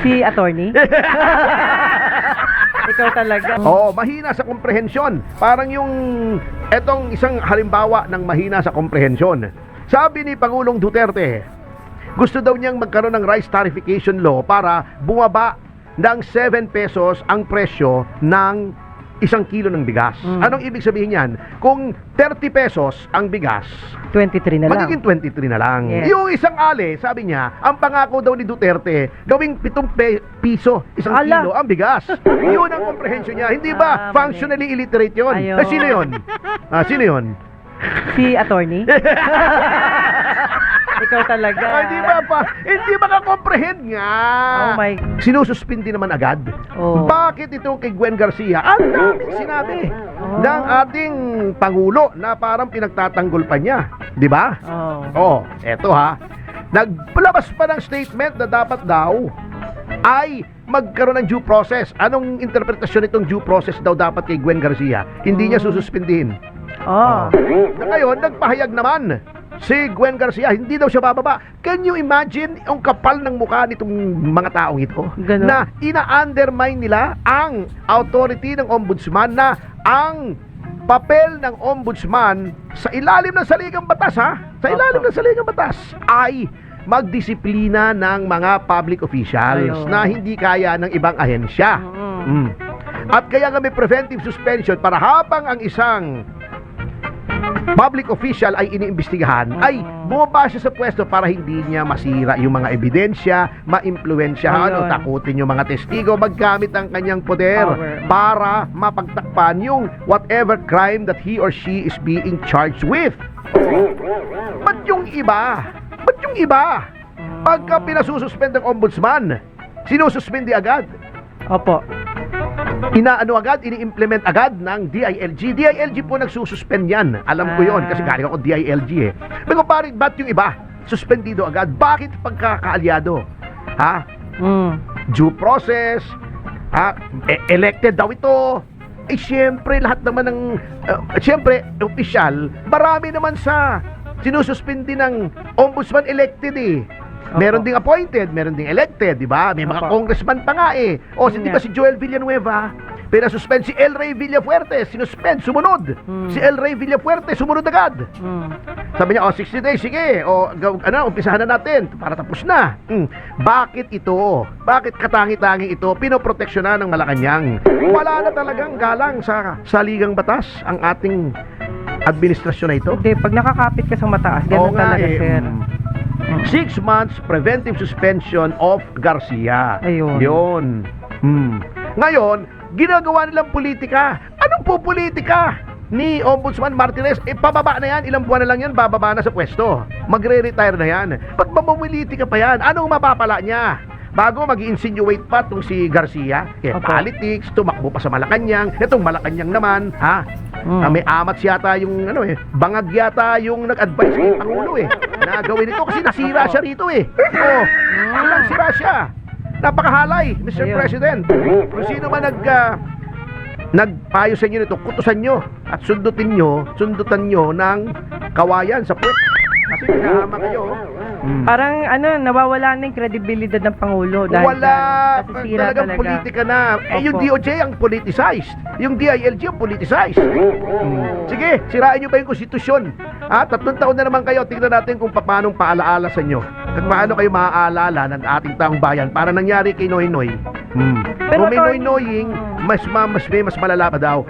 Si attorney? Ikaw talaga. Oo, mahina sa komprehensyon. Parang yung etong isang halimbawa ng mahina sa komprehensyon. Sabi ni Pangulong Duterte, gusto daw niyang magkaroon ng rice tarification law para bumaba ng 7 pesos ang presyo ng 1 kilo ng bigas. Anong ibig sabihin yan? Kung 30 pesos ang bigas, 23 na lang. magiging 23 na lang. Yes. Yung isang ali, sabi niya, ang pangako daw ni Duterte, gawing 7 piso 1 Ala. kilo ang bigas. Yun ang komprehensyon niya. Hindi ba Mali. functionally illiterate yun? Ayun. Sino yun? Sino yun? Si attorney? Ikaw talaga. Hindi ba ka-comprehend nga? Oh my. Sinususpindi naman agad. Oh. Bakit itong kay Gwen Garcia? Ang daming sinabi ng ating Pangulo na parang pinagtatanggol pa niya. Di ba? Oh. Eto ha. Nagpalabas pa ng statement na dapat daw ay magkaroon ng due process. Anong interpretasyon itong due process daw dapat kay Gwen Garcia? Hindi niya sususpindihin. Na ngayon, nagpahayag naman si Gwen Garcia, hindi daw siya bababa. Can you imagine ang kapal ng mukha nitong mga taong ito? Ganun. Na ina-undermine nila ang authority ng ombudsman, na ang papel ng ombudsman sa ilalim ng saligang batas, ha? Sa ilalim ng saligang batas ay magdisiplina ng mga public officials na hindi kaya ng ibang ahensya. At kaya nga may preventive suspension para habang ang isang public official ay iniimbestigahan, ay bumaba siya sa pwesto para hindi niya masira yung mga ebidensya, ma-impluwensyahan, takutin yung mga testigo, maggamit ang kanyang poder para mapagtakpan yung whatever crime that he or she is being charged with. Ba't yung iba? Pagka pinasususpend ng ombudsman, sinususpindi agad. Opo. Ini-implement agad ng DILG. DILG po nagsususpend yan. Alam ko yon kasi galing ako DILG eh. Pero parit, ba't yung iba? Suspendido agad. Bakit pagkakaalyado? Ha? Due process. Ha? Elected daw ito. Siyempre, lahat naman ng siyempre, official, marami naman sa sinususpindi ng ombudsman elected eh. Meron ding appointed, meron ding elected, di ba? May mga congressman pa nga eh. O, hindi ba si Joel Villanueva? Pinasuspend si El Rey Villafuerte, sinuspend, sumunod. Si El Rey Villafuerte, sumunod agad. Sabi niya, 60 days, sige. Umpisahan na natin para tapos na. Bakit ito? Bakit katangi-tangi ito? Pinoproteksyonan ng Malacanang. Wala na talagang galang sa saligang batas ang ating administrasyon na ito. Hindi, pag nakakapit ka sa mataas, ganun talaga, sir. 6 months preventive suspension of Garcia. Ayun. Yun. Ngayon, ginagawa nilang politika. Anong po politika ni Ombudsman Martinez? Pababa na yan. Ilang buwan na lang yan, bababa na sa pwesto. Magre-retire na yan. Ba't mamumilitika pa yan? Anong mapapala niya? Bago mag-insinuate pa itong si Garcia, politics, tumakbo pa sa Malacanang. Itong Malacanang naman, ha? May amat yata yung, bangag yata yung nag-advise kay Pangulo na gawin ito kasi nasira siya rito nasira siya. Napakahalay, Mr. President. Kung sino man nagpayo sa inyo nito, kutusan nyo at sundutan nyo ng kawayan sa puwet. Kasi pinahama kayo. Parang nawawala na yung kredibilidad ng Pangulo dahil wala nasisira talagang talaga. politika na. Yung DOJ ang politicized. Yung DILG ang politicized. Sige, sirain nyo ba yung konstitusyon? 3 taon na naman kayo. Tingnan natin kung paano paalaala sa inyo. At paano kayo maaalala ng ating taong bayan para nangyari kay Noynoy. Pero kung may Noynoying, mas malala pa daw.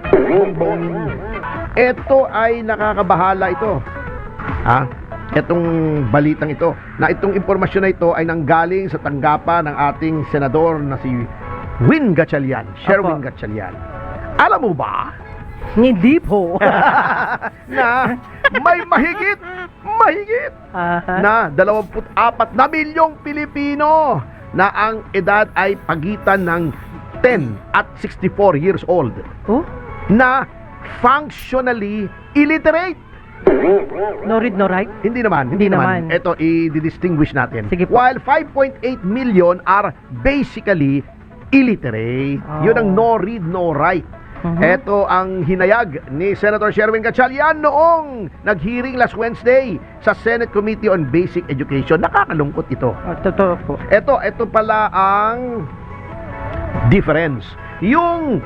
Ito ay nakakabahala ito. Itong balitang ito, na itong impormasyon na ito ay nanggaling sa tanggapan ng ating senador na si Win Gatchalian, Sherwin Gatchalian. Alam mo ba? Hindi po. Na may mahigit na 24 na milyong Pilipino na ang edad ay pagitan ng 10 at 64 years old na functionally illiterate. No read, no write? Hindi naman. Ito, i-distinguish natin. Sige po. While 5.8 million are basically illiterate. Yun ang no read, no write. Ito ang hinayag ni Senator Sherwin Gatchalian noong nag-hearing last Wednesday sa Senate Committee on Basic Education. Nakakalungkot ito. Totoo po. Ito pala ang difference. Yung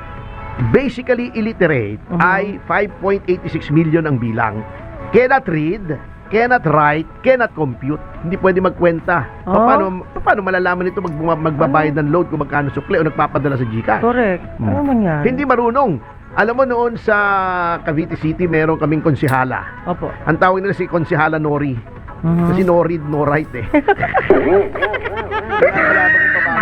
basically illiterate ay 5.86 million ang bilang. Cannot read, cannot write, cannot compute. Hindi pwede magkwenta. Paano malalaman ito magbabayad ng load kung magkano sukle o nagpapadala sa GCash? Correct. Ano man yan? Hindi marunong. Alam mo noon sa Cavite City, meron kaming konsihala. Opo. Ang tawag nila si konsihala Nori. Kasi no read, no write eh.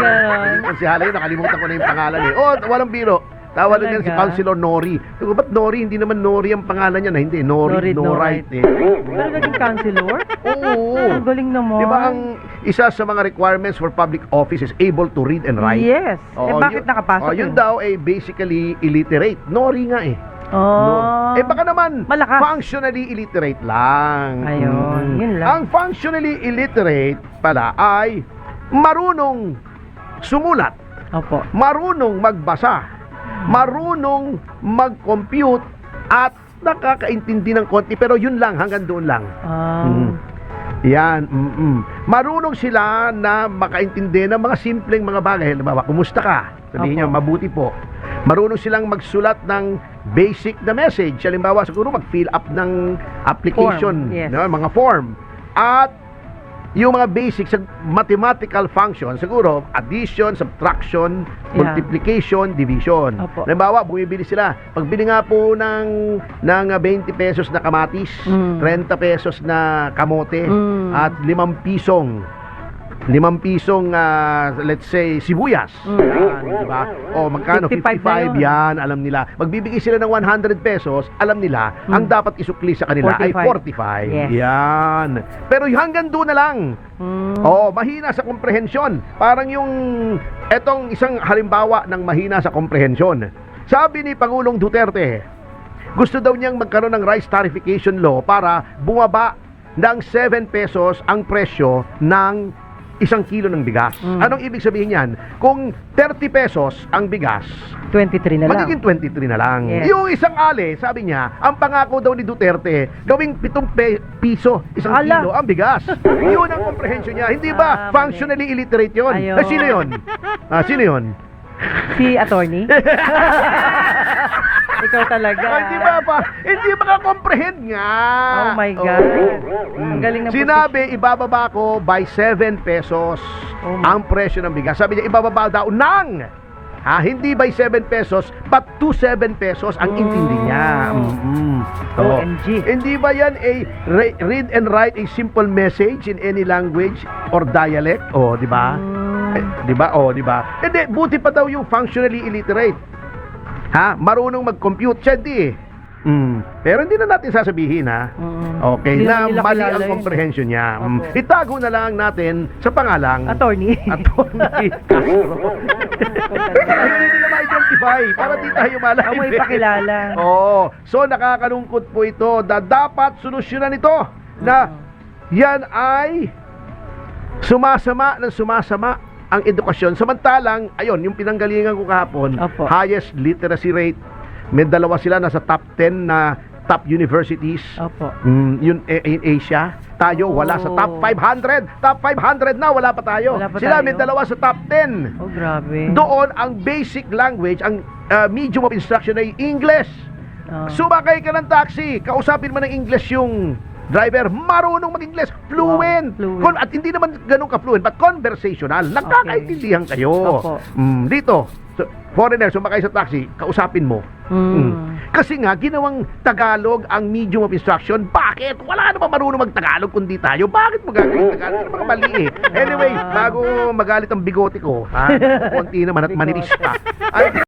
Ganon. Konsihala yun, nakalimutan ko na yung pangalan eh. Oh, walang biro. Tawalan niya si Talaga? Councilor Nori. Sabi ko, ba't Nori? Hindi naman Nori ang pangalan niya na. Hindi, Nori, no write eh. Pero naging councilor? Oo. Ang galing naman. Di ba ang isa sa mga requirements for public office is able to read and write? Yes. Oo, bakit yun- nakapasok yun daw ay basically illiterate. Nori nga eh. Oh. Baka naman Malakas. functionally illiterate lang. Ayun, yun lang. Ang functionally illiterate pala ay marunong sumulat, Opo. marunong magbasa, marunong mag-compute at nakakaintindi ng konti, pero yun lang, hanggang doon lang. Yan. Marunong sila na makaintindi ng mga simpleng mga bagay. Halimbawa, kumusta ka? Sabihin niyo, Opo. mabuti po. Marunong silang magsulat ng basic na message. Halimbawa, siguro mag-fill up ng application, Form, yes. no? Mga form. At yung mga basic sa mathematical function, siguro addition, subtraction, Yeah. multiplication, division. Opo. Halimbawa, bumibili sila. Pagbili nga po ng 20 pesos na kamatis, 30 pesos na kamote, at 5 pisong let's say sibuyas. Yan, di ba? O magkano? 55 55 na yun. yan, alam nila. Magbibigay sila ng 100 pesos, alam nila, ang dapat isukli sa kanila ay 45. Yes. Yan. Pero hanggang doon na lang. Oh, mahina sa komprehensyon. Parang yung etong isang halimbawa ng mahina sa komprehensyon. Sabi ni Pangulong Duterte, gusto daw niyang magkaroon ng rice tarification law para bumaba ng 7 pesos ang presyo ng 1 kilo ng bigas. Anong ibig sabihin yan? Kung 30 pesos ang bigas, 23 na lang. magiging 23 na lang. Yes. Yung isang ali, sabi niya, ang pangako daw ni Duterte, gawing 7 piso 1 Ala. kilo ang bigas. Yun ang comprehension niya. Hindi ba Mali. functionally illiterate yun? Ayun. Sino yun? Sino yun? Si attorney? Ikaw talaga. Hindi ba pa? Hindi makakomprehend nga. Oh my God. Ang galing na Sinabi, ibababa ko by 7 pesos Oh my- ang presyo ng bigas. Sabi niya, ibababa daw ng hindi by 7 pesos, but to 7 pesos ang intindi niya. Oo. OMG. Hindi ba yan a read and write a simple message in any language or dialect? Oh, di ba? Di ba? Oh, di ba? Hindi, buti pa daw yung functionally illiterate. Marunong mag-compute siya, di eh. Pero hindi na natin sasabihin Okay, Hindi na na nila mali kilala ang yun. komprehensyon niya. Opo. Itago na lang natin sa pangalang Attorney. Attorney Castro. Hindi nila ma-identify para di tayo malalim. Ako ipakilala. So nakakalungkot po ito na dapat solusyonan ito na yan ay sumasama ang edukasyon. Samantalang, ayun, yung pinanggalingan ko kahapon, Opo. highest literacy rate. May dalawa sila nasa top 10 na top universities. Opo. Yun in Asia. Tayo wala sa top 500. Top 500 na, wala pa tayo. Wala pa Sila tayo. may dalawa sa top 10. Oh, grabe. Doon ang basic language, ang medium of instruction ay English. Sumakay ka ng taxi, kausapin mo ng English yung driver, marunong mag-English, fluent. Wow, fluent. At hindi naman ganun ka-fluent, but conversational. Nagkakaintindihan kayo. Opo. Dito, foreigner, sumakay sa taxi, kausapin mo. Kasi nga, ginawang Tagalog ang medium of instruction. Bakit? Wala naman marunong mag-Tagalog kundi tayo. Bakit mo gagawin Tagalog? Ano mga mali eh. Anyway, bago magalit ang bigote ko, konti naman at manilis pa. Ay,